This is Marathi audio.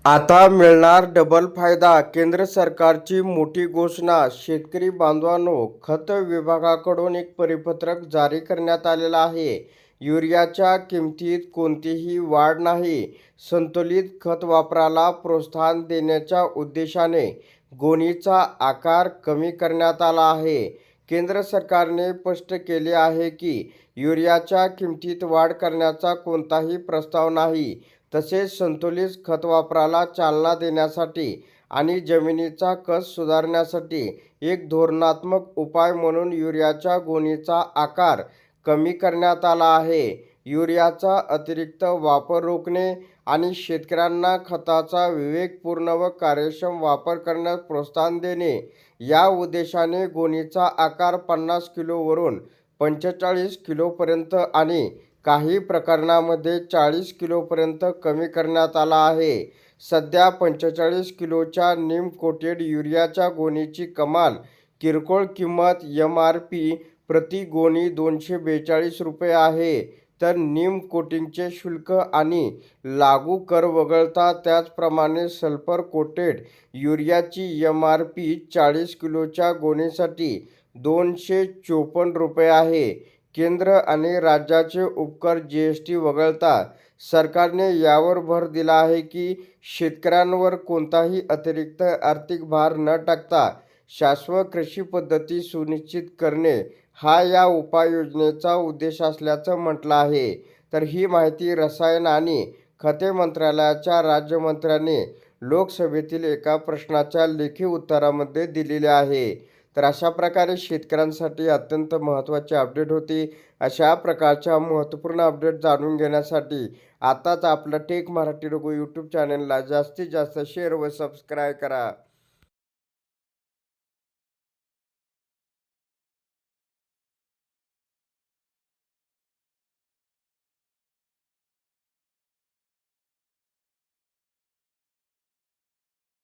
आता मिळणार डबल फायदा. केंद्र सरकारची मोठी घोषणा. शेतकरी बांधवांनो, खत विभागाकडून एक परिपत्रक जारी करण्यात आलेलं आहे. युरियाच्या किमतीत कोणतीही वाढ नाही. संतुलित खत वापराला प्रोत्साहन देण्याच्या उद्देशाने गोणीचा आकार कमी करण्यात आला आहे. केंद्र सरकारने स्पष्ट केले आहे की युरियाच्या किमतीत वाढ करण्याचा कोणताही प्रस्ताव नाही. तसेच संतुलित खत वापराला चालना देण्यासाठी आणि जमिनीचा कस सुधारण्यासाठी एक धोरणात्मक उपाय म्हणून युरियाच्या गोणीचा आकार कमी करण्यात आला आहे. युरियाचा अतिरिक्त वापर रोखणे आणि शेतकऱ्यांना खताचा विवेकपूर्ण व कार्यक्षम वापर करण्यास प्रोत्साहन देणे या उद्देशाने गोणीचा आकार 50 किलोवरून 45 किलोपर्यंत आणि काही प्रकरणांमध्ये 40 किलोपर्यंत कमी करण्यात आला आहे. सध्या 45 किलोच्या नीम कोटेड युरियाच्या गोणीची कमाल किरकोळ किंमत MRP प्रति गोणी ₹242 आहे. तर नीम कोटिंगचे शुल्क आणि लागू कर वगळता त्याचप्रमाणे सल्फर कोटेड युरियाची MRP 40 किलोच्या गोणीसाठी ₹254 आहे. केंद्र आणि राज्याचे उपकर GST वगळता सरकारने यावर भर दिला आहे की शेतकऱ्यांवर कोणताही अतिरिक्त आर्थिक भार न टाकता शाश्वत कृषी पद्धती सुनिश्चित करणे हा या उपाययोजनेचा उद्देश असल्याचं म्हटलं आहे. तर ही माहिती रसायन आणि खते मंत्रालयाच्या राज्यमंत्र्यांनी लोकसभेतील एका प्रश्नाच्या लेखी उत्तरामध्ये दिलेली आहे. तर अशा प्रकारे शेतकऱ्यांसाठी अत्यंत महत्त्वाची अपडेट होती. अशा प्रकारच्या महत्त्वपूर्ण अपडेट जाणून घेण्यासाठी आताच आपलं टेक मराठी लोगो यूट्यूब चॅनलला जास्तीत जास्त शेअर व सबस्क्राईब करा.